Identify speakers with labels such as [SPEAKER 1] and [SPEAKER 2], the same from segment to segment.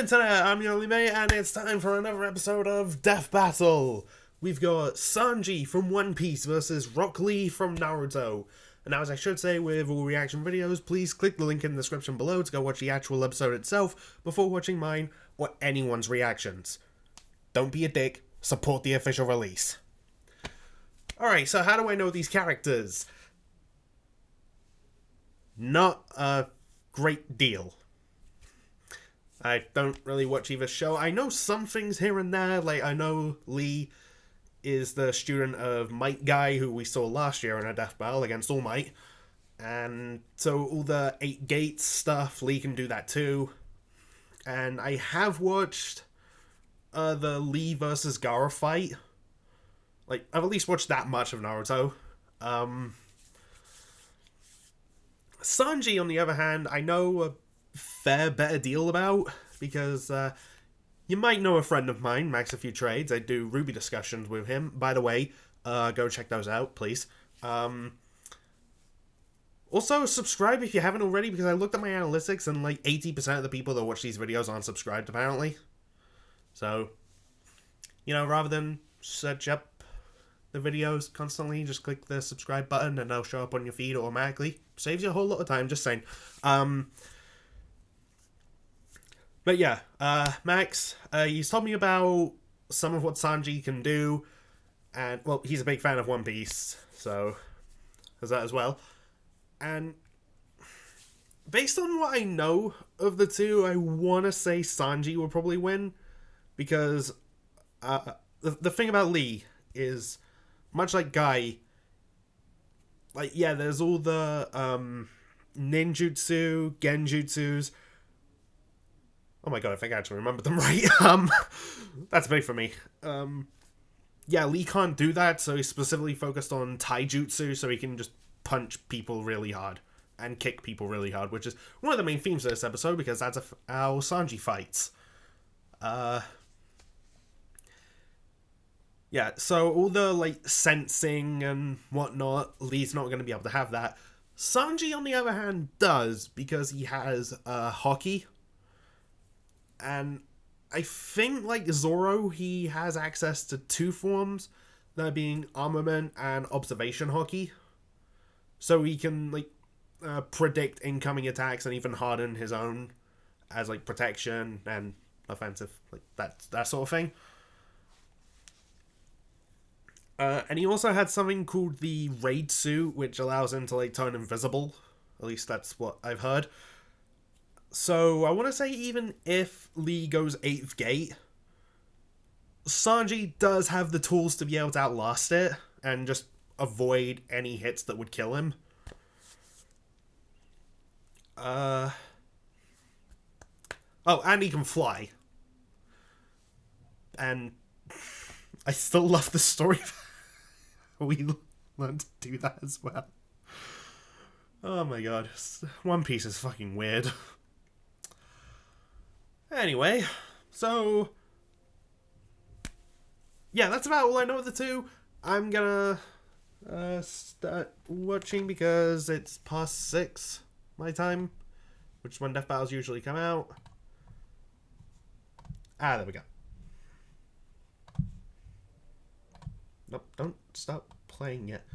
[SPEAKER 1] Internet, I'm your only mate, and it's time for another episode of Death Battle. We've got Sanji from One Piece versus Rock Lee from Naruto. And now, as I should say with all reaction videos, please click the link in the description below to go watch the actual episode itself before watching mine or anyone's reactions. Don't be a dick, support the official release. Alright, so how do I know these characters? Not a great deal. I don't really watch either show. I know some things here and there, like I know Lee is the student of Might Guy, who we saw last year in a death battle against All Might. And so all the 8 gates stuff, Lee can do that too. And I have watched the Lee versus Gaara fight. Like, I've at least watched that much of Naruto. Sanji, on the other hand, I know a fair better deal about, because you might know a friend of mine, Max A Few Trades. I do Ruby discussions with him. By the way, go check those out, please. Also, subscribe if you haven't already, because I looked at my analytics and like 80% of the people that watch these videos aren't subscribed, apparently. So, you know, rather than search up the videos constantly, just click the subscribe button and they'll show up on your feed automatically. Saves you a whole lot of time, just saying. But yeah, Max, he's told me about some of what Sanji can do, and, well, he's a big fan of One Piece, so there's that as well. And based on what I know of the two, I want to say Sanji will probably win, because the thing about Lee is, much like Guy, like, yeah, there's all the ninjutsu, genjutsus. Oh my god, I think I actually remembered them right. That's big for me. Yeah, Lee can't do that, so he's specifically focused on taijutsu, so he can just punch people really hard and kick people really hard, which is one of the main themes of this episode, because that's how Sanji fights. Yeah, so all the, like, sensing and whatnot, Lee's not going to be able to have that. Sanji, on the other hand, does, because he has Hockey. And I think, like Zoro, he has access to 2 forms, that being Armament and Observation Hockey. So he can, like, predict incoming attacks and even harden his own as, like, protection and offensive, like, that sort of thing. And he also had something called the Raid Suit, which allows him to, like, turn invisible. At least that's what I've heard. So, I want to say even if Lee goes 8th gate, Sanji does have the tools to be able to outlast it, and just avoid any hits that would kill him. Oh, and he can fly. And I still love the story of we learned to do that as well. Oh my god. One Piece is fucking weird. Anyway, so yeah, that's about all I know of the two. I'm gonna start watching because it's past 6 my time, which is when death battles usually come out. Ah, there we go. Nope, don't stop playing yet.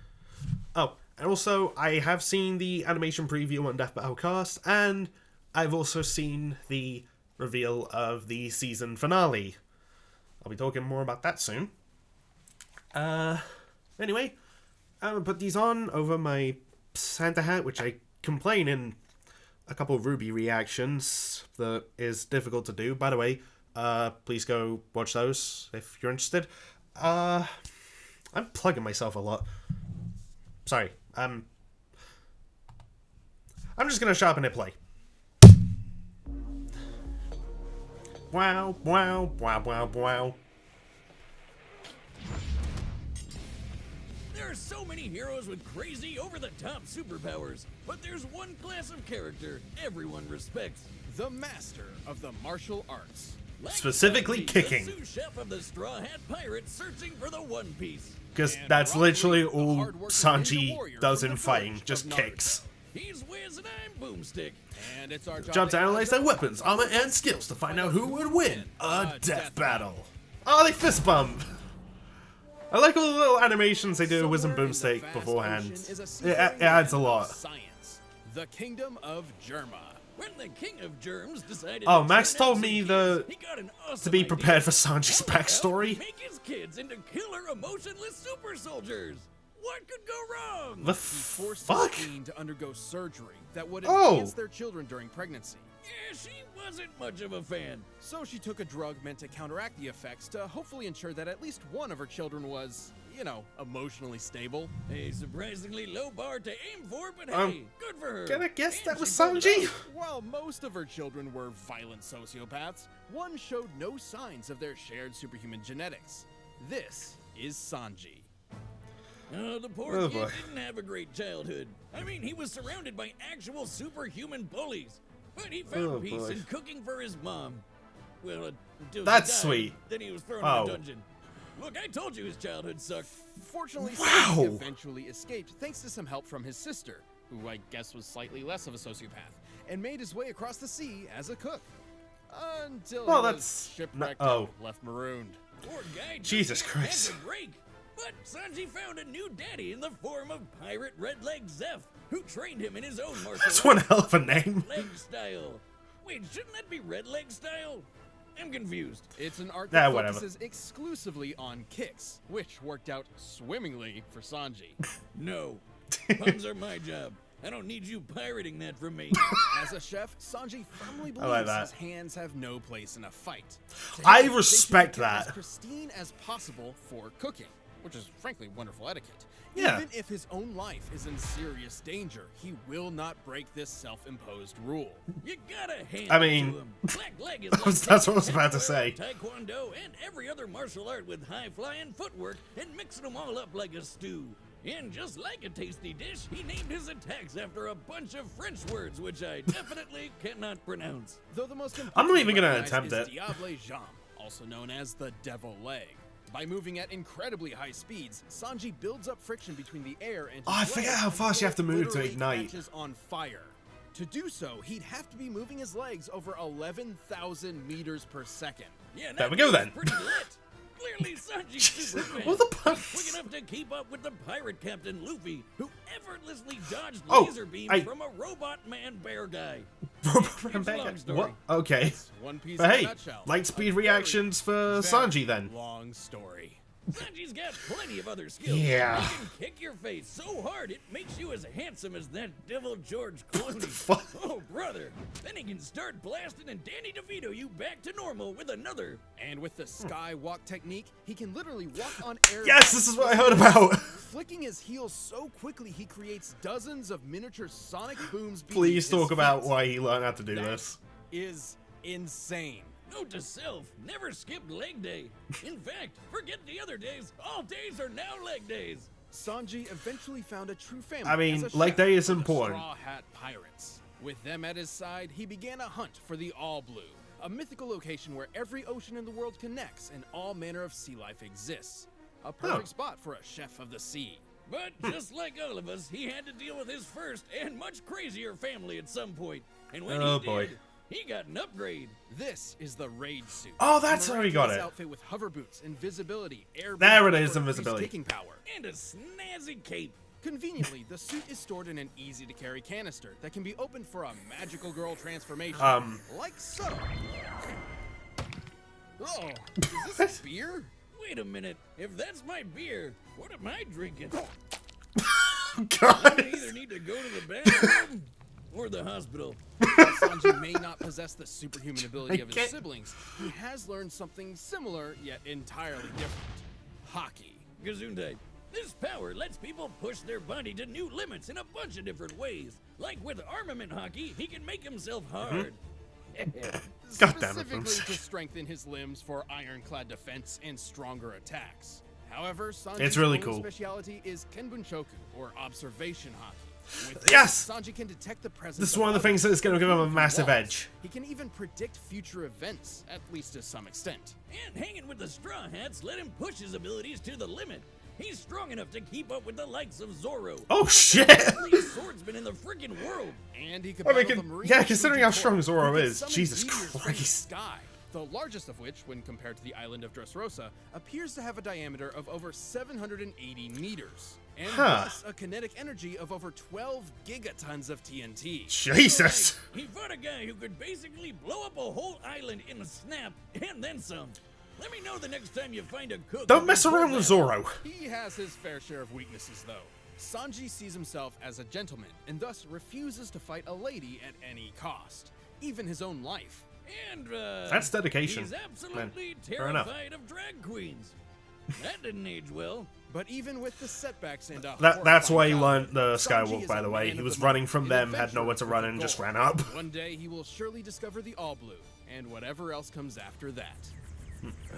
[SPEAKER 1] Oh, and also, I have seen the animation preview on Death Battle Cast, and I've also seen the reveal of the season finale. I'll be talking more about that soon. Anyway, I'm gonna put these on over my Santa hat, which I complain in a couple of Ruby reactions that is difficult to do. By the way, please go watch those if you're interested. I'm plugging myself a lot. Sorry, I'm just gonna shut up and hit play. Wow, wow, wow, wow, wow.
[SPEAKER 2] There are so many heroes with crazy, over-the-top superpowers, but there's one class of character everyone respects.
[SPEAKER 3] The master of the martial arts.
[SPEAKER 2] Like
[SPEAKER 1] Specifically
[SPEAKER 2] Sanji,
[SPEAKER 1] kicking.
[SPEAKER 2] the sous chef of the Straw Hat Pirates searching for the One Piece.
[SPEAKER 1] Because
[SPEAKER 3] And
[SPEAKER 1] that's
[SPEAKER 3] Rock
[SPEAKER 1] literally
[SPEAKER 3] Lee, the
[SPEAKER 1] all
[SPEAKER 3] hard-working ninja
[SPEAKER 1] Sanji
[SPEAKER 3] warrior
[SPEAKER 1] does
[SPEAKER 3] from
[SPEAKER 1] in
[SPEAKER 3] the
[SPEAKER 1] fighting,
[SPEAKER 3] village
[SPEAKER 1] just
[SPEAKER 3] of Naruto.
[SPEAKER 1] kicks.
[SPEAKER 2] He's Wiz and I'm Boomstick.
[SPEAKER 3] And it's our
[SPEAKER 1] Job to analyze their weapons, armor, and skills to find out who would win a death battle. Oh, they fist bump. I like all the little animations they do with Wiz and Boomstick beforehand. It adds a lot.
[SPEAKER 3] Science, the kingdom of Germa.
[SPEAKER 2] When the king of germs decided
[SPEAKER 1] Oh,
[SPEAKER 2] to
[SPEAKER 1] Max
[SPEAKER 2] turn
[SPEAKER 1] told
[SPEAKER 2] out
[SPEAKER 1] me
[SPEAKER 2] some
[SPEAKER 1] the
[SPEAKER 2] kids, he got an awesome
[SPEAKER 1] to be
[SPEAKER 2] idea.
[SPEAKER 1] prepared for Sanji's
[SPEAKER 2] How about
[SPEAKER 1] backstory.
[SPEAKER 2] Make his kids into killer emotionless super soldiers. What could go wrong?
[SPEAKER 1] The
[SPEAKER 3] He forced
[SPEAKER 1] fuck?
[SPEAKER 3] his queen to undergo surgery that would
[SPEAKER 1] Oh.
[SPEAKER 3] enhance their children during pregnancy.
[SPEAKER 2] Yeah, she wasn't much of a fan.
[SPEAKER 3] So she took a drug meant to counteract the effects to hopefully ensure that at least one of her children was, you know, emotionally stable.
[SPEAKER 2] A surprisingly low bar to aim for, but
[SPEAKER 1] I'm
[SPEAKER 2] hey, good for her.
[SPEAKER 1] Gonna guess
[SPEAKER 2] And
[SPEAKER 1] that was
[SPEAKER 2] she pulled it
[SPEAKER 1] Sanji?
[SPEAKER 2] off.
[SPEAKER 3] While most of her children were violent sociopaths, one showed no signs of their shared superhuman genetics. This is Sanji.
[SPEAKER 2] Oh, the poor
[SPEAKER 1] Oh,
[SPEAKER 2] kid
[SPEAKER 1] boy.
[SPEAKER 2] didn't have a great childhood. I mean, he was surrounded by actual superhuman bullies. But he found
[SPEAKER 1] Oh,
[SPEAKER 2] peace
[SPEAKER 1] boy.
[SPEAKER 2] in cooking for his mom. Well, until she
[SPEAKER 1] That's
[SPEAKER 2] died,
[SPEAKER 1] sweet.
[SPEAKER 2] Then he was thrown
[SPEAKER 1] Oh.
[SPEAKER 2] in a dungeon. Look, I told you his childhood sucked.
[SPEAKER 3] Fortunately,
[SPEAKER 1] Wow.
[SPEAKER 3] Sanji eventually escaped thanks to some help from his sister, who I guess was slightly less of a sociopath, and made his way across the sea as a cook. Until
[SPEAKER 1] Well,
[SPEAKER 3] he was
[SPEAKER 1] that's
[SPEAKER 3] shipwrecked
[SPEAKER 1] oh.
[SPEAKER 3] and left marooned.
[SPEAKER 2] Poor guy just
[SPEAKER 1] Jesus
[SPEAKER 2] can't
[SPEAKER 1] Christ.
[SPEAKER 2] catch a break. But Sanji found a new daddy in the form of Pirate Redleg Zeph, who trained him in his own martial
[SPEAKER 1] That's
[SPEAKER 2] arts.
[SPEAKER 1] one hell of a name.
[SPEAKER 2] Leg style. Wait, shouldn't that be red leg style? I'm confused.
[SPEAKER 3] It's an art
[SPEAKER 1] Yeah,
[SPEAKER 3] that
[SPEAKER 1] whatever.
[SPEAKER 3] focuses exclusively on kicks, which worked out swimmingly for Sanji.
[SPEAKER 2] No. Puns are my job. I don't need you pirating that from me.
[SPEAKER 3] As a chef, Sanji firmly
[SPEAKER 1] I like
[SPEAKER 3] believes
[SPEAKER 1] that.
[SPEAKER 3] his hands have no place in a fight. To
[SPEAKER 1] I
[SPEAKER 3] him, they should
[SPEAKER 1] respect
[SPEAKER 3] be kept
[SPEAKER 1] that.
[SPEAKER 3] as pristine as possible for cooking, which is frankly wonderful etiquette.
[SPEAKER 1] Yeah.
[SPEAKER 3] Even if his own life is in serious danger, he will not break this self-imposed rule.
[SPEAKER 2] You gotta hand
[SPEAKER 1] I
[SPEAKER 2] it
[SPEAKER 1] mean,
[SPEAKER 2] to him. Black leg is
[SPEAKER 1] that's what I was about to say.
[SPEAKER 2] Taekwondo and every other martial art with high-flying footwork and mixing them all up like a stew. And just like a tasty dish, he named his attacks after a bunch of French words, which I definitely cannot pronounce.
[SPEAKER 3] Though the most
[SPEAKER 1] I'm not even gonna
[SPEAKER 3] recognized
[SPEAKER 1] attempt
[SPEAKER 3] is
[SPEAKER 1] it.
[SPEAKER 3] Diable Jambe, also known as the Devil Leg. By moving at incredibly high speeds, Sanji builds up friction between the air and his
[SPEAKER 1] Oh, I forget
[SPEAKER 3] legs
[SPEAKER 1] how fast you have to
[SPEAKER 3] until it
[SPEAKER 1] move to
[SPEAKER 3] literally
[SPEAKER 1] ignite.
[SPEAKER 3] catches on fire. To do so, he'd have to be moving his legs over 11,000 meters per second.
[SPEAKER 2] Yeah,
[SPEAKER 1] There
[SPEAKER 2] that
[SPEAKER 1] we go
[SPEAKER 2] dude's
[SPEAKER 1] then.
[SPEAKER 2] Pretty lit. Clearly, Sanji's super fast.
[SPEAKER 1] What the
[SPEAKER 2] Quick
[SPEAKER 1] puns?
[SPEAKER 2] enough to keep up with the pirate captain Luffy, who effortlessly dodged
[SPEAKER 1] Oh,
[SPEAKER 2] laser beams
[SPEAKER 1] I-
[SPEAKER 2] from a robot man bear guy.
[SPEAKER 1] What?
[SPEAKER 2] story.
[SPEAKER 1] Okay.
[SPEAKER 3] One piece
[SPEAKER 1] But
[SPEAKER 3] in a
[SPEAKER 1] hey,
[SPEAKER 3] nutshell.
[SPEAKER 1] light speed
[SPEAKER 3] A very,
[SPEAKER 1] reactions for
[SPEAKER 3] very
[SPEAKER 1] Sanji then.
[SPEAKER 3] Long story.
[SPEAKER 2] Sanji's got plenty of other skills.
[SPEAKER 1] Yeah.
[SPEAKER 2] He can kick your face so hard it makes you as handsome as that devil George Clooney.
[SPEAKER 1] fuck?
[SPEAKER 2] Oh, brother. Then he can start blasting and Danny DeVito you back to normal with another.
[SPEAKER 3] And with the skywalk technique, he can literally walk on air.
[SPEAKER 1] Yes, this is what I heard about.
[SPEAKER 3] Flicking his heels so quickly, he creates dozens of miniature sonic booms. beneath
[SPEAKER 1] Please
[SPEAKER 3] his
[SPEAKER 1] talk about
[SPEAKER 3] feet.
[SPEAKER 1] why he learned how to do
[SPEAKER 3] That
[SPEAKER 1] this.
[SPEAKER 3] is insane.
[SPEAKER 2] Note to self, never skip leg day. In fact, forget the other days. All days are now leg days.
[SPEAKER 3] Sanji eventually found a true family.
[SPEAKER 1] I mean,
[SPEAKER 3] as a
[SPEAKER 1] leg
[SPEAKER 3] chef
[SPEAKER 1] day is
[SPEAKER 3] for the
[SPEAKER 1] important.
[SPEAKER 3] Straw Hat Pirates. With them at his side, he began a hunt for the All Blue, a mythical location where every ocean in the world connects and all manner of sea life exists. A perfect spot for a chef of the sea.
[SPEAKER 2] But just like all of us, he had to deal with his first and much crazier family at some point. And when
[SPEAKER 1] Oh,
[SPEAKER 2] he
[SPEAKER 1] boy.
[SPEAKER 2] did, he got an upgrade.
[SPEAKER 3] This is the raid suit.
[SPEAKER 1] Oh, that's
[SPEAKER 3] A
[SPEAKER 1] how he got
[SPEAKER 3] miraculous
[SPEAKER 1] it.
[SPEAKER 3] outfit with hover boots, invisibility, air
[SPEAKER 1] There it
[SPEAKER 3] boots
[SPEAKER 1] is,
[SPEAKER 3] for
[SPEAKER 1] invisibility.
[SPEAKER 3] increased kicking power.
[SPEAKER 2] And a snazzy cape.
[SPEAKER 3] Conveniently, the suit is stored in an easy-to-carry canister that can be opened for a magical girl transformation, like so. Oh, is this beer?
[SPEAKER 2] Wait a minute. If that's my beer, what am I drinking?
[SPEAKER 1] God.
[SPEAKER 2] I either need to go to the bathroom or the hospital.
[SPEAKER 3] While Sanji may not possess the superhuman ability
[SPEAKER 1] I
[SPEAKER 3] of his
[SPEAKER 1] can't-
[SPEAKER 3] siblings, he has learned something similar yet entirely different. Hockey.
[SPEAKER 2] Gesundheit. This power lets people push their body to new limits in a bunch of different ways. Like with armament hockey, he can make himself hard.
[SPEAKER 1] God damn it,
[SPEAKER 3] Specifically
[SPEAKER 1] Bruce.
[SPEAKER 3] to strengthen his limbs for ironclad defense and stronger attacks. However, Sanji's
[SPEAKER 1] It's really
[SPEAKER 3] only
[SPEAKER 1] cool.
[SPEAKER 3] speciality is Kenbunchoku, or observation hockey. With this,
[SPEAKER 1] Yes!
[SPEAKER 3] Sanji can detect the presence
[SPEAKER 1] This is one of the things that is going to give him a massive
[SPEAKER 3] walls.
[SPEAKER 1] edge.
[SPEAKER 3] He can even predict future events, at least to some extent.
[SPEAKER 2] And hanging with the Straw Hats let him push his abilities to the limit. He's strong enough to keep up with the likes of Zoro.
[SPEAKER 1] Oh shit!
[SPEAKER 2] Deadliest swordsman in the freaking world.
[SPEAKER 3] And he could
[SPEAKER 1] I mean,
[SPEAKER 3] battle the Marine
[SPEAKER 1] yeah, considering how strong
[SPEAKER 3] Corps,
[SPEAKER 1] Zoro
[SPEAKER 3] who could
[SPEAKER 1] is,
[SPEAKER 3] summon
[SPEAKER 1] Jesus
[SPEAKER 3] meteors from the
[SPEAKER 1] Christ.
[SPEAKER 3] sky. The largest of which, when compared to the island of Dressrosa, appears to have a diameter of over 780 meters. And thus a kinetic energy of over 12 gigatons of TNT.
[SPEAKER 1] Jesus!
[SPEAKER 2] He fought a guy who could basically blow up a whole island in a snap, and then some. Let me know the next time you find a cook.
[SPEAKER 1] Don't mess around with Zoro.
[SPEAKER 3] He has his fair share of weaknesses, though. Sanji sees himself as a gentleman, and thus refuses to fight a lady at any cost, even his own life.
[SPEAKER 2] And,
[SPEAKER 1] That's dedication.
[SPEAKER 2] he's absolutely
[SPEAKER 1] fair enough.
[SPEAKER 2] terrified of drag queens. That didn't age well.
[SPEAKER 3] But even with the setbacks and
[SPEAKER 1] That's why he
[SPEAKER 3] horrifying
[SPEAKER 1] learned the
[SPEAKER 3] Sanji
[SPEAKER 1] skywalk,
[SPEAKER 3] is
[SPEAKER 1] by
[SPEAKER 3] a
[SPEAKER 1] the way.
[SPEAKER 3] man
[SPEAKER 1] He
[SPEAKER 3] of
[SPEAKER 1] was
[SPEAKER 3] the
[SPEAKER 1] running
[SPEAKER 3] moment,
[SPEAKER 1] from
[SPEAKER 3] an
[SPEAKER 1] them, had
[SPEAKER 3] adventurer
[SPEAKER 1] nowhere to
[SPEAKER 3] with
[SPEAKER 1] run,
[SPEAKER 3] a
[SPEAKER 1] and just
[SPEAKER 3] goal.
[SPEAKER 1] ran up.
[SPEAKER 3] One day he will surely discover the All Blue, and whatever else comes after that.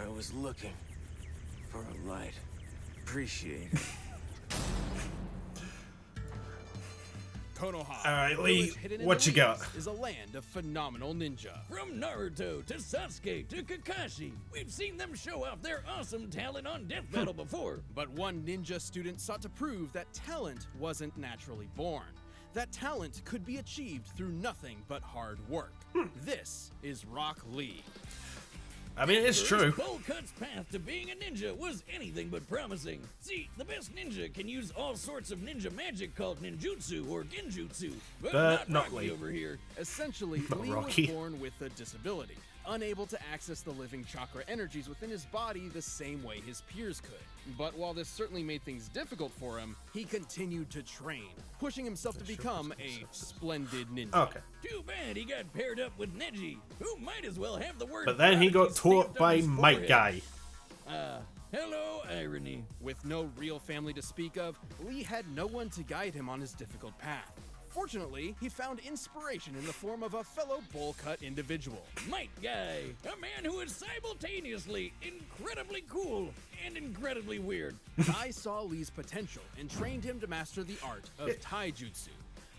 [SPEAKER 4] I was looking for a light. Appreciate it.
[SPEAKER 3] Konoha.
[SPEAKER 1] Alright, Lee,
[SPEAKER 3] village hidden in
[SPEAKER 1] what
[SPEAKER 3] the
[SPEAKER 1] you got?
[SPEAKER 3] ruins, Is a land of phenomenal ninja.
[SPEAKER 2] From Naruto to Sasuke to Kakashi, we've seen them show off their awesome talent on Death Battle before.
[SPEAKER 3] But one ninja student sought to prove that talent wasn't naturally born. That talent could be achieved through nothing but hard work. This is Rock Lee.
[SPEAKER 1] I mean, it's true.
[SPEAKER 2] Bull Cut's path to being a ninja was anything but promising. See, the best ninja can use all sorts of ninja magic called ninjutsu or genjutsu, but not
[SPEAKER 1] not
[SPEAKER 2] Rocky
[SPEAKER 1] Lee.
[SPEAKER 2] over here.
[SPEAKER 3] Essentially,
[SPEAKER 1] Not
[SPEAKER 3] Lee
[SPEAKER 1] Rocky.
[SPEAKER 3] was born with a disability, unable to access the living chakra energies within his body the same way his peers could. But while this certainly made things difficult for him, he continued to train, pushing himself to become a splendid ninja.
[SPEAKER 1] Okay.
[SPEAKER 2] Too bad he got paired up with Neji, who might as well have the word
[SPEAKER 1] But then he got
[SPEAKER 2] prodigy
[SPEAKER 1] taught
[SPEAKER 2] stamped on
[SPEAKER 1] by
[SPEAKER 2] his
[SPEAKER 1] Mike
[SPEAKER 2] forehead.
[SPEAKER 1] Guy.
[SPEAKER 2] Hello, irony.
[SPEAKER 3] With no real family to speak of, Lee had no one to guide him on his difficult path. Fortunately, he found inspiration in the form of a fellow bowl-cut individual.
[SPEAKER 2] Mike Guy, a man who is simultaneously incredibly cool and incredibly weird.
[SPEAKER 3] Guy saw Lee's potential and trained him to master the art of taijutsu.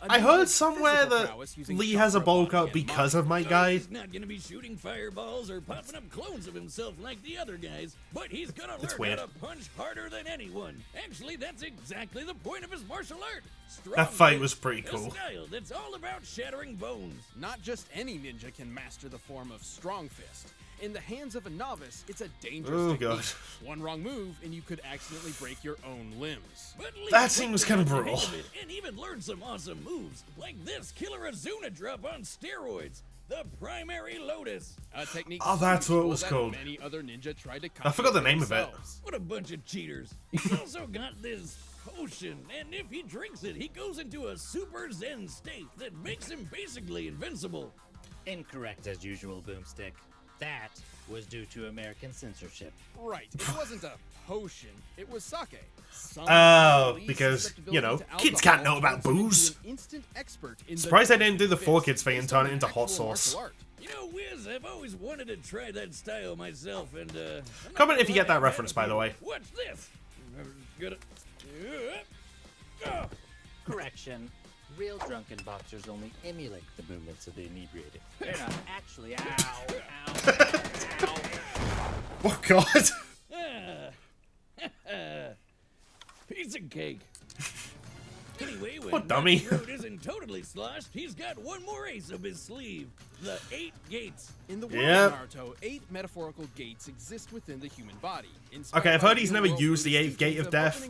[SPEAKER 1] I heard somewhere that Lee has a bowl cut because of Mike Guy.
[SPEAKER 2] He's not gonna be shooting fireballs or popping up clones of himself like the other guys, but he's gonna learn
[SPEAKER 1] weird.
[SPEAKER 2] how to punch harder than anyone. Actually, that's exactly the point of his martial art. Strong
[SPEAKER 1] That fight
[SPEAKER 2] fist,
[SPEAKER 1] was pretty
[SPEAKER 2] a
[SPEAKER 1] cool.
[SPEAKER 2] style that's all about shattering bones.
[SPEAKER 3] Not just any ninja can master the form of strong fist. In the hands of a novice, it's a dangerous
[SPEAKER 1] Oh,
[SPEAKER 3] technique.
[SPEAKER 1] God.
[SPEAKER 3] One wrong move and you could accidentally break your own limbs.
[SPEAKER 2] But Lee
[SPEAKER 1] That
[SPEAKER 2] quickly
[SPEAKER 1] seems kinda
[SPEAKER 2] got the
[SPEAKER 1] brutal.
[SPEAKER 2] hang of it and even learned some awesome moves, like this Killer Azuna drop on steroids, the Primary Lotus.
[SPEAKER 3] A technique
[SPEAKER 1] Oh, that's
[SPEAKER 3] so
[SPEAKER 1] what it
[SPEAKER 3] useful
[SPEAKER 1] was
[SPEAKER 3] that
[SPEAKER 1] called.
[SPEAKER 3] Many other ninja tried to
[SPEAKER 1] I forgot the
[SPEAKER 3] copy
[SPEAKER 1] name of it.
[SPEAKER 3] themselves.
[SPEAKER 2] What a bunch of cheaters. He's also got this potion, and if he drinks it, he goes into a super zen state that makes him basically invincible.
[SPEAKER 5] Incorrect as usual, Boomstick. That was due to American censorship.
[SPEAKER 3] Right, it wasn't a potion, it was sake. Some
[SPEAKER 1] Oh,
[SPEAKER 3] Lee's
[SPEAKER 1] because,
[SPEAKER 3] susceptibility
[SPEAKER 1] you know,
[SPEAKER 3] to
[SPEAKER 1] kids
[SPEAKER 3] alcohol
[SPEAKER 1] can't know about
[SPEAKER 3] turns him into
[SPEAKER 1] booze.
[SPEAKER 3] an instant expert in the
[SPEAKER 1] Surprised they didn't do the
[SPEAKER 3] fist
[SPEAKER 1] 4Kids thing and
[SPEAKER 3] based
[SPEAKER 1] turn
[SPEAKER 3] on
[SPEAKER 1] it into hot
[SPEAKER 3] actual
[SPEAKER 1] sauce.
[SPEAKER 3] martial art.
[SPEAKER 2] You know, Wiz, I've always wanted to try that style myself, and I'm not
[SPEAKER 1] Comment if
[SPEAKER 2] gonna
[SPEAKER 1] you get
[SPEAKER 2] lie,
[SPEAKER 1] that
[SPEAKER 2] I've
[SPEAKER 1] reference,
[SPEAKER 2] had a
[SPEAKER 1] by the
[SPEAKER 2] few.
[SPEAKER 1] way.
[SPEAKER 2] What's this? Got it.
[SPEAKER 5] Correction. Real drunken boxers only emulate the movements of the inebriated. They're not actually. Ow! Ow! Ow!
[SPEAKER 1] Oh, God.
[SPEAKER 2] Piece of cake. Anyway, when
[SPEAKER 1] What dummy.
[SPEAKER 2] Rocky Road isn't totally sloshed, he's got one more ace up his sleeve. The 8 gates.
[SPEAKER 3] In the world
[SPEAKER 1] Yep.
[SPEAKER 3] of Naruto, 8 metaphorical gates exist within the human body.
[SPEAKER 1] Okay, I've heard he's never used the 8th gate of death,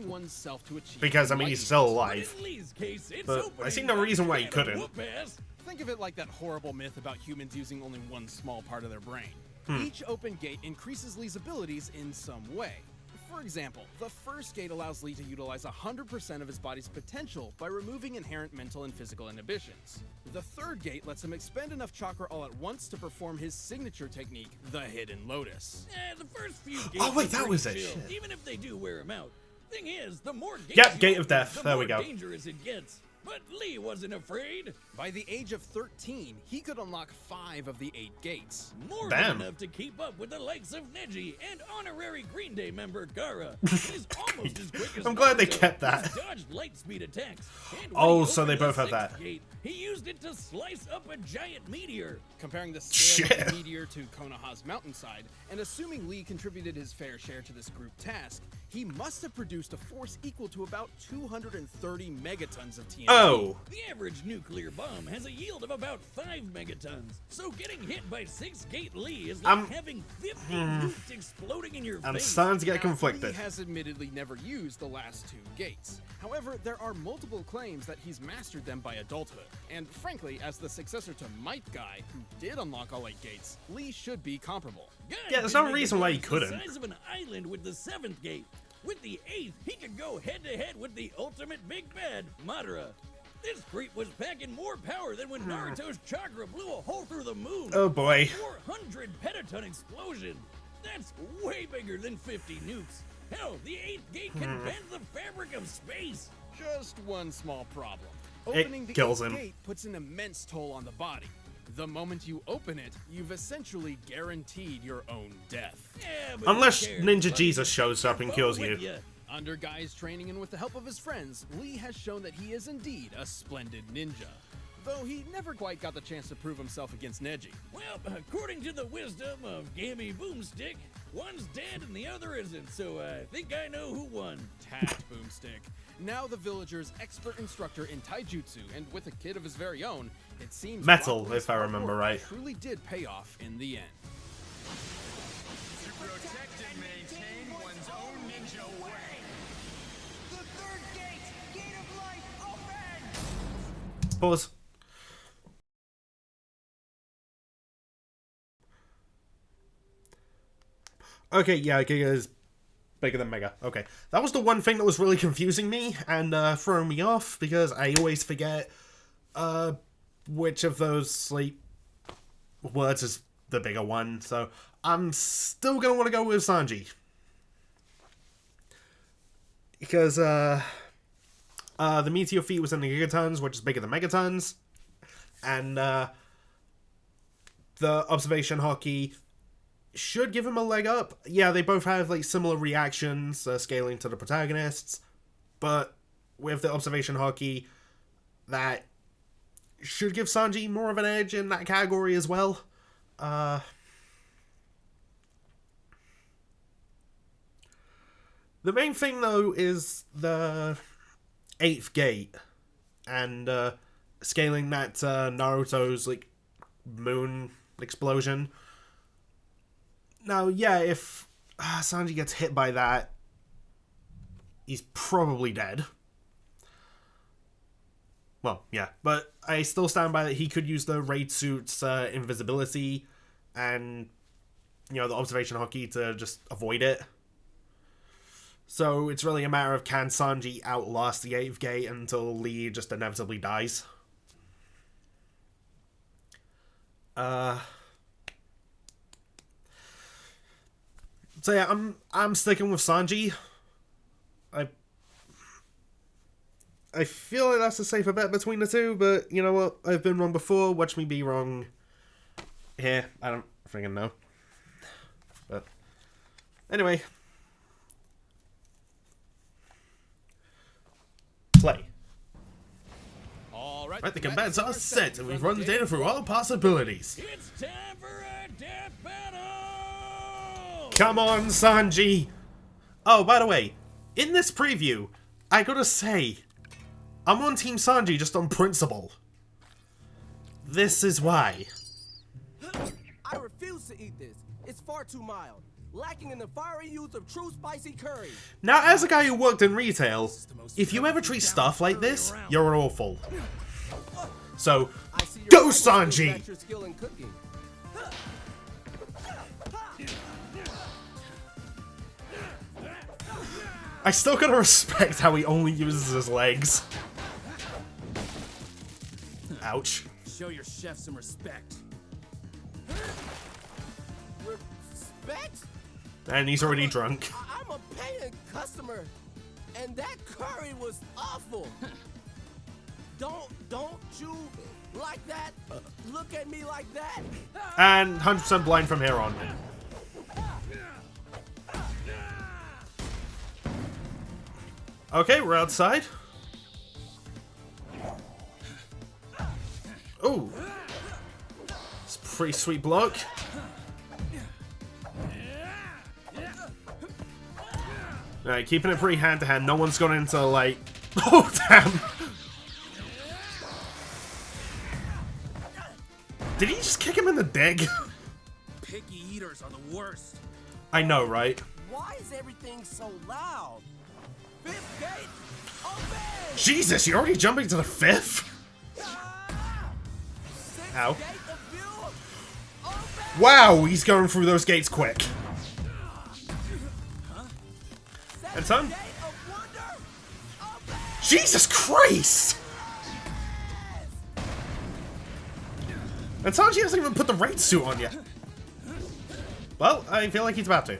[SPEAKER 1] because, I mean, he's still
[SPEAKER 2] But
[SPEAKER 1] alive.
[SPEAKER 2] in Lee's case, it's
[SPEAKER 1] But
[SPEAKER 2] opening
[SPEAKER 1] I see no reason why he
[SPEAKER 2] and a
[SPEAKER 1] couldn't.
[SPEAKER 2] whoop-ass.
[SPEAKER 3] Think of it like that horrible myth about humans using only one small part of their brain. Each open gate increases Lee's abilities in some way. For example, the first gate allows Lee to utilize 100% of his body's potential by removing inherent mental and physical inhibitions. The third gate lets him expend enough chakra all at once to perform his signature technique, the Hidden Lotus.
[SPEAKER 2] The first few gates
[SPEAKER 1] Oh, wait,
[SPEAKER 2] are
[SPEAKER 1] that
[SPEAKER 2] pretty
[SPEAKER 1] was it,
[SPEAKER 2] chill,
[SPEAKER 1] shit.
[SPEAKER 2] even if they do wear him out. Thing is, the more gates
[SPEAKER 1] Yep,
[SPEAKER 2] you
[SPEAKER 1] Gate of
[SPEAKER 2] open,
[SPEAKER 1] Death.
[SPEAKER 2] the
[SPEAKER 1] There we
[SPEAKER 2] more
[SPEAKER 1] go.
[SPEAKER 2] dangerous it gets. But Lee wasn't afraid.
[SPEAKER 3] By the age of 13, he could unlock 5 of the 8 gates.
[SPEAKER 2] More
[SPEAKER 1] Damn.
[SPEAKER 2] than enough to keep up with the likes of Neji and honorary Green Day member Gara. He's almost as quick as
[SPEAKER 1] I'm glad they
[SPEAKER 2] Naruto.
[SPEAKER 1] kept that.
[SPEAKER 2] He's dodged light speed attacks. And when
[SPEAKER 1] Oh,
[SPEAKER 2] he
[SPEAKER 1] so they
[SPEAKER 2] opened
[SPEAKER 1] both
[SPEAKER 2] the
[SPEAKER 1] have that.
[SPEAKER 2] 6th Gate, he used it to slice up a giant meteor.
[SPEAKER 3] Comparing the scale of
[SPEAKER 1] Shit.
[SPEAKER 3] the meteor to Konoha's mountainside, and assuming Lee contributed his fair share to this group task, he must have produced a force equal to about 230 megatons of TNT.
[SPEAKER 1] Oh.
[SPEAKER 2] The average nuclear bomb has a yield of about 5 megatons. So getting hit by 6-gate Lee is like having 50 nukes exploding in your
[SPEAKER 1] I'm
[SPEAKER 2] face.
[SPEAKER 1] starting to get
[SPEAKER 3] Now,
[SPEAKER 1] conflicted.
[SPEAKER 3] Lee has admittedly never used the last 2 gates. However, there are multiple claims that he's mastered them by adulthood. And frankly, as the successor to Might Guy, who did unlock all 8 gates, Lee should be comparable.
[SPEAKER 2] Guy
[SPEAKER 1] Yeah, there's
[SPEAKER 2] can
[SPEAKER 1] no
[SPEAKER 2] make
[SPEAKER 1] reason why he
[SPEAKER 2] opponents
[SPEAKER 1] couldn't.
[SPEAKER 2] The size of an island with the 7th gate. With the 8th, he could go head-to-head with the ultimate big bad, Madara. This creep was packing more power than when Naruto's chakra blew a hole through the moon.
[SPEAKER 1] Oh boy.
[SPEAKER 2] 400 petaton explosion. That's way bigger than 50 nukes. Hell, the 8th gate can bend the fabric of space.
[SPEAKER 3] Just one small problem.
[SPEAKER 1] It
[SPEAKER 3] Opening the
[SPEAKER 1] kills
[SPEAKER 3] 8th
[SPEAKER 1] him.
[SPEAKER 3] gate puts an immense toll on the body. The moment you open it, you've essentially guaranteed your own death.
[SPEAKER 2] Yeah, but who
[SPEAKER 1] Unless
[SPEAKER 2] cares,
[SPEAKER 1] Ninja
[SPEAKER 2] buddy?
[SPEAKER 1] Jesus shows up and
[SPEAKER 2] Go
[SPEAKER 1] kills
[SPEAKER 2] with
[SPEAKER 1] you.
[SPEAKER 2] ya.
[SPEAKER 3] Under Guy's training and with the help of his friends, Lee has shown that he is indeed a splendid ninja. Though he never quite got the chance to prove himself against Neji.
[SPEAKER 2] Well, according to the wisdom of Gammy Boomstick, one's dead and the other isn't, so I think I know who won.
[SPEAKER 3] Tat Boomstick. Now the villager's expert instructor in taijutsu, and with a kid of his very own, it seems
[SPEAKER 1] Metal,
[SPEAKER 3] Rock Lee's
[SPEAKER 1] if I
[SPEAKER 3] hard
[SPEAKER 1] remember
[SPEAKER 3] work
[SPEAKER 1] right.
[SPEAKER 3] truly did pay off in the end.
[SPEAKER 6] To protect and maintain one's own ninja way. The 3rd gate, gate of life, open!
[SPEAKER 1] Pause. Okay, yeah, Giga is bigger than Mega. Okay. That was the one thing that was really confusing me and throwing me off, because I always forget which of those, like, words is the bigger one. So I'm still going to want to go with Sanji. Because the Meteor Feet was in the Gigatons, which is bigger than Megatons. And the Observation Hockey should give him a leg up. Yeah, they both have like similar reactions, scaling to the protagonists, but with the Observation Hockey, that should give Sanji more of an edge in that category as well. The main thing though is the 8th gate and scaling that Naruto's like moon explosion. Now, yeah, if Sanji gets hit by that, he's probably dead. Well, yeah, but I still stand by that he could use the raid suit's invisibility and, you know, the observation hockey to just avoid it. So it's really a matter of, can Sanji outlast the 8th gate until Lee just inevitably dies? So yeah, I'm sticking with Sanji. I feel like that's a safer bet between the two, but you know what? I've been wrong before. Watch me be wrong here. I don't freaking know. But anyway. Play.
[SPEAKER 3] Alright,
[SPEAKER 1] Right, the combatants are set, and we've run the data through all possibilities.
[SPEAKER 2] It's time for a death battle!
[SPEAKER 1] Come on, Sanji! Oh, by the way, in this preview, I gotta say, I'm on Team Sanji just on principle. This is why.
[SPEAKER 7] I refuse to eat this. It's far too mild, lacking in the fiery use of true spicy curry.
[SPEAKER 1] Now, as a guy who worked in retail, if you ever treat stuff like this, you're awful. So,
[SPEAKER 7] I see your
[SPEAKER 1] go
[SPEAKER 7] practice proves
[SPEAKER 1] Sanji!
[SPEAKER 7] that your skill in cooking.
[SPEAKER 1] I still gotta respect how he only uses his legs. Ouch.
[SPEAKER 5] Show your chef some respect.
[SPEAKER 7] Respect?
[SPEAKER 1] And he's already drunk.
[SPEAKER 7] I'm a paying customer, and that curry was awful. Don't you like that? Look at me like that.
[SPEAKER 1] And 100% blind from here on. Okay, we're outside. Oh, it's a pretty sweet block. Alright, keeping it pretty hand to hand. No one's gone into like. Oh damn! Did he just kick him in the dick?
[SPEAKER 7] Picky eaters are the worst.
[SPEAKER 1] I know, right?
[SPEAKER 7] Why is everything so loud? Fifth gate, open!
[SPEAKER 1] Jesus, you're already jumping to the fifth?
[SPEAKER 7] Sixth
[SPEAKER 1] Ow.
[SPEAKER 7] gate of view, open!
[SPEAKER 1] Wow, he's going through those gates quick. And son?
[SPEAKER 7] Gate of wonder, open!
[SPEAKER 1] Jesus Christ! And Sanji hasn't even put the raid suit on yet. Well, I feel like he's about to.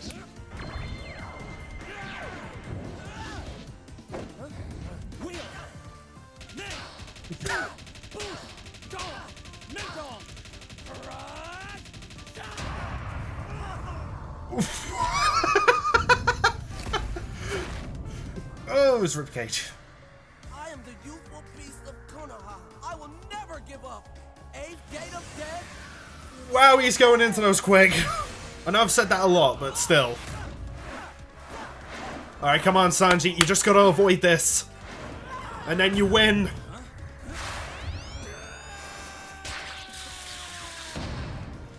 [SPEAKER 1] Oh, his ribcage.
[SPEAKER 7] I am the youthful beast of Konoha. I will never give up. Eighth gate of death.
[SPEAKER 1] Wow, he's going into those quick. I know I've said that a lot, but still. Alright, come on, Sanji. You just gotta avoid this. And then you win.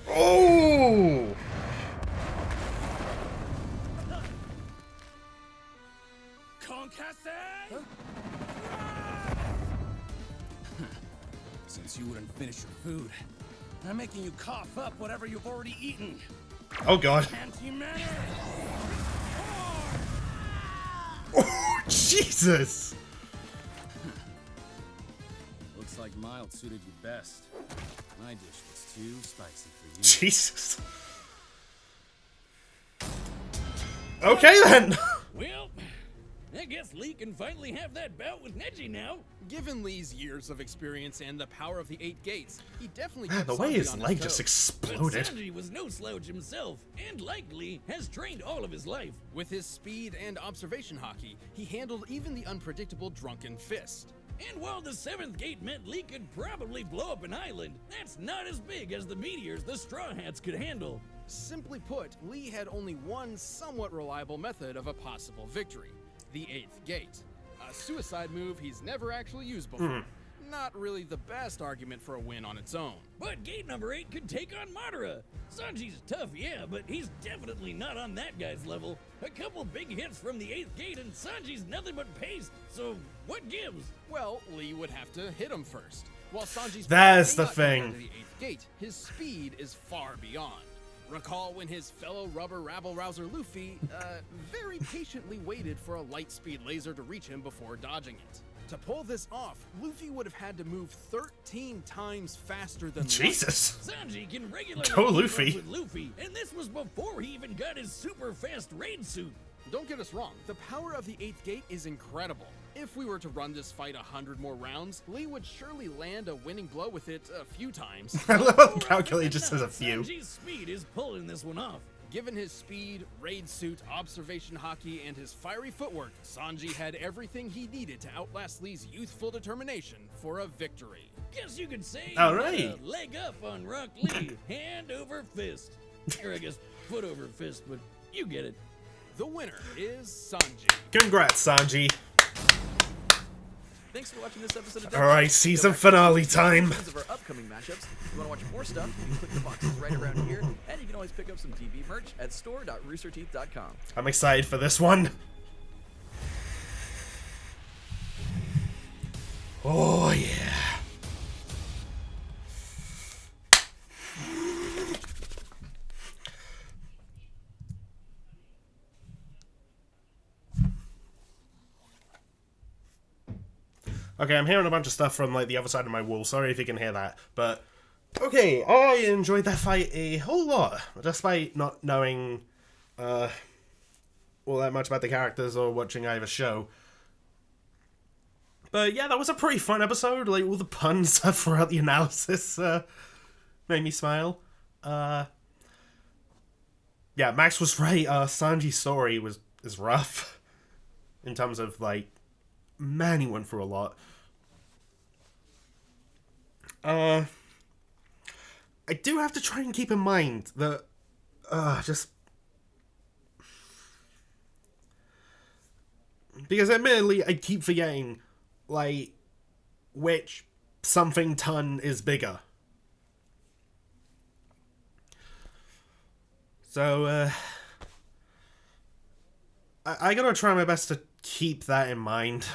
[SPEAKER 1] Oh!
[SPEAKER 7] Since you wouldn't finish your food, I'm making you cough up whatever you've already eaten.
[SPEAKER 1] Oh god.
[SPEAKER 7] Antimatter.
[SPEAKER 1] Oh, Jesus!
[SPEAKER 7] Looks like mild suited you best. My dish was too spicy for you.
[SPEAKER 1] Jesus. Okay then.
[SPEAKER 2] Well, I guess Lee can finally have that bout with Neji now.
[SPEAKER 3] Given Lee's years of experience and the power of the 8 gates, he definitely
[SPEAKER 1] Man,
[SPEAKER 3] kept
[SPEAKER 1] the way
[SPEAKER 3] Sanji
[SPEAKER 1] his
[SPEAKER 3] on
[SPEAKER 1] leg
[SPEAKER 3] toes.
[SPEAKER 1] just
[SPEAKER 2] But
[SPEAKER 1] exploded.
[SPEAKER 2] Sanji was no slouch himself, and like Lee, has trained all of his life.
[SPEAKER 3] With his speed and observation hockey, he handled even the unpredictable Drunken Fist.
[SPEAKER 2] And while the 7th gate meant Lee could probably blow up an island, that's not as big as the meteors the Straw Hats could handle.
[SPEAKER 3] Simply put, Lee had only one somewhat reliable method of a possible victory: the 8th gate. A suicide move he's never actually used before. Not really the best argument for a win on its own.
[SPEAKER 2] But gate number 8 could take on Madara. Sanji's tough, yeah, but he's definitely not on that guy's level. A couple big hits from the 8th gate and Sanji's nothing but paste, so what gives?
[SPEAKER 3] Well, Lee would have to hit him first. While Sanji's
[SPEAKER 1] That's
[SPEAKER 3] power
[SPEAKER 1] the
[SPEAKER 3] may not
[SPEAKER 1] thing.
[SPEAKER 3] compare to the 8th gate, his speed is far beyond. Recall when his fellow rubber rabble-rouser Luffy very patiently waited for a light-speed laser to reach him before dodging it. To pull this off, Luffy would have had to move 13 times faster than light.
[SPEAKER 1] Jesus.
[SPEAKER 2] Sanji can regularly
[SPEAKER 1] Go
[SPEAKER 2] keep up
[SPEAKER 1] Luffy.
[SPEAKER 2] with Luffy, and this was before he even got his super fast raid suit.
[SPEAKER 3] Don't get us wrong, the power of the 8th gate is incredible. If we were to run this fight 100 more rounds, Lee would surely land a winning blow with it a few times.
[SPEAKER 1] I love how the calculator just says a few.
[SPEAKER 2] Sanji's speed is pulling this one off.
[SPEAKER 3] Given his speed, raid suit, observation hockey, and his fiery footwork, Sanji had everything he needed to outlast Lee's youthful determination for a victory.
[SPEAKER 2] Guess you could say
[SPEAKER 1] All
[SPEAKER 2] he had
[SPEAKER 1] right.
[SPEAKER 2] a leg up on Rock Lee, hand over fist. Or I guess foot over fist, but you get it.
[SPEAKER 3] The winner is Sanji.
[SPEAKER 1] Congrats, Sanji.
[SPEAKER 8] Thanks for watching this episode of
[SPEAKER 1] Alright, season finale time.
[SPEAKER 8] Of our upcoming matchups. If you want to watch more stuff, you can click the boxes right around here, and you can always pick up some TV merch at store.roosterteeth.com.
[SPEAKER 1] I'm excited for this one. Oh, yeah. Okay, I'm hearing a bunch of stuff from like the other side of my wall. Sorry if you can hear that, but okay, I enjoyed that fight a whole lot, despite not knowing all that much about the characters or watching either show. But yeah, that was a pretty fun episode. Like, all the puns throughout the analysis made me smile. Yeah, Max was right. Sanji's story is rough. In terms of, like, man, he went through a lot. I do have to try and keep in mind that, just... Because admittedly, I keep forgetting, like, which something ton is bigger. So, I gotta try my best to keep that in mind.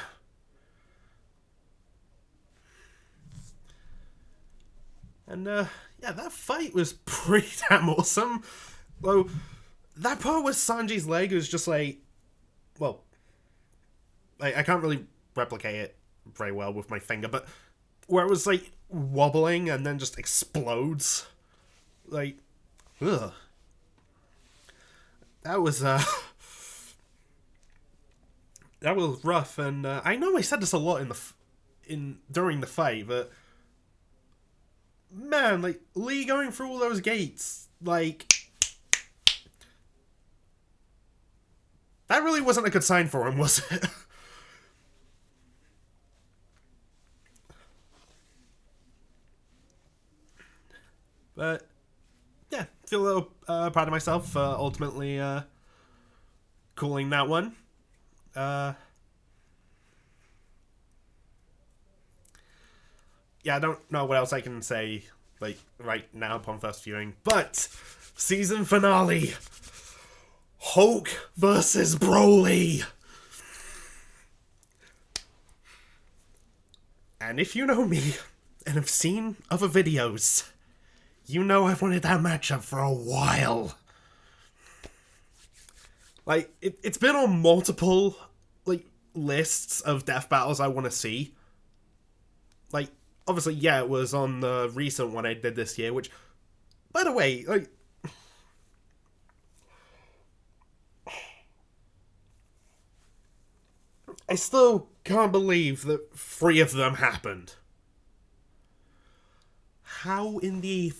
[SPEAKER 1] And, yeah, that fight was pretty damn awesome. Though, that part with Sanji's leg was just like, well, I can't really replicate it very well with my finger, but where it was, like, wobbling and then just explodes. Like, ugh. That was, that was rough, and, I know I said this a lot during the fight, but, man, like, Lee going through all those gates, like, that really wasn't a good sign for him, was it? But, yeah, feel a little proud of myself for ultimately calling that one. Yeah, I don't know what else I can say, like, right now upon first viewing, but season finale, Hulk versus Broly. And if you know me, and have seen other videos, you know I've wanted that matchup for a while. Like, it's been on multiple, like, lists of death battles I want to see. Like, obviously, yeah, it was on the recent one I did this year, which, by the way, like, I still can't believe that 3 of them happened. How in the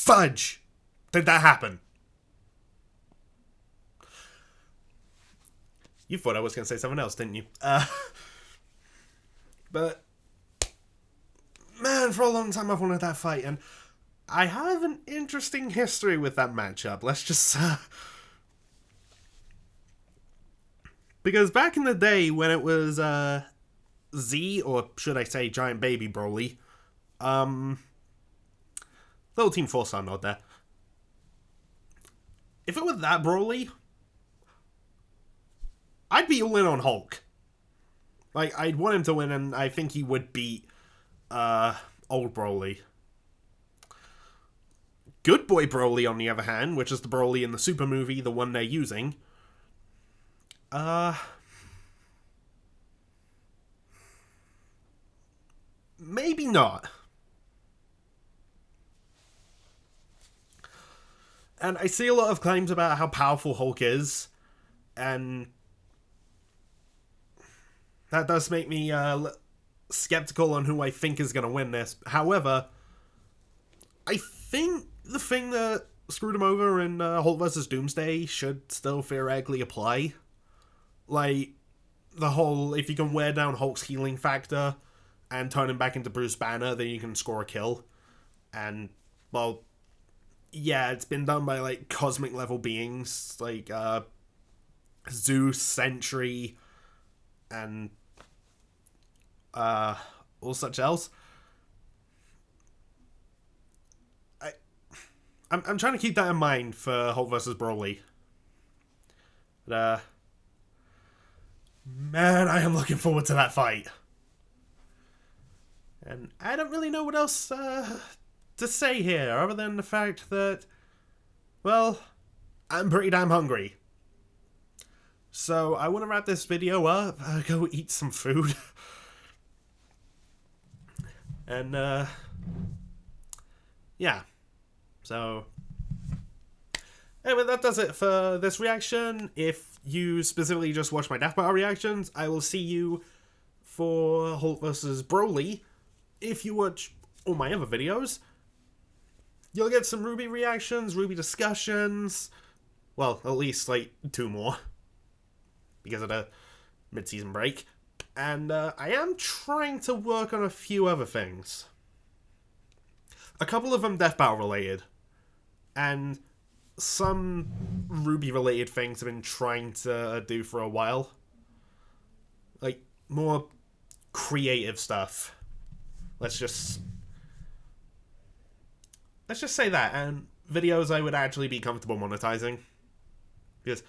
[SPEAKER 1] fudge did that happen? You thought I was going to say something else, didn't you? But, man, for a long time I've wanted that fight, and I have an interesting history with that matchup. Let's just, because back in the day when it was, Z, or should I say Giant Baby Broly, little Team 4-star nod there. If it were that Broly, I'd be all in on Hulk. Like, I'd want him to win, and I think he would beat, old Broly. Good Boy Broly, on the other hand, which is the Broly in the Super movie, the one they're using, maybe not. And I see a lot of claims about how powerful Hulk is, and that does make me skeptical on who I think is going to win this. However, I think the thing that screwed him over in Hulk vs. Doomsday should still theoretically apply. Like, the whole, if you can wear down Hulk's healing factor and turn him back into Bruce Banner, then you can score a kill. And, well, yeah, it's been done by, like, cosmic level beings, like, Zeus, Sentry, and, all such else. I'm trying to keep that in mind for Hulk vs. Broly. But, man, I am looking forward to that fight. And I don't really know what else, to say here, other than the fact that, well, I'm pretty damn hungry. So I want to wrap this video up, go eat some food. And, yeah. So, anyway, that does it for this reaction. If you specifically just watch my Death Battle reactions, I will see you for Hulk vs. Broly. If you watch all my other videos, you'll get some RWBY reactions, RWBY discussions. Well, at least, like, 2 more. Because of the mid-season break. And I am trying to work on a few other things. A couple of them Death Battle related. And some RWBY related things I've been trying to do for a while. Like, more creative stuff. Let's just say that. And videos I would actually be comfortable monetizing. Because,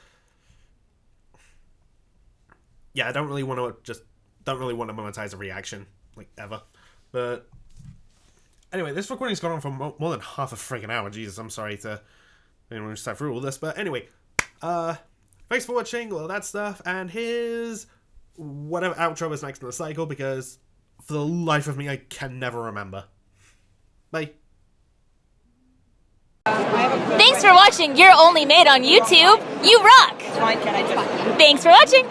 [SPEAKER 1] yeah, I don't really want to monetize a reaction, like, ever. But anyway, this recording's gone on for more than half a freaking hour. Jesus, I'm sorry to anyone who sat through all this. But anyway, thanks for watching, all that stuff. And here's whatever outro is next in the cycle, because for the life of me, I can never remember. Bye.
[SPEAKER 9] Thanks for watching You're Only Made on YouTube. You rock! Thanks for watching!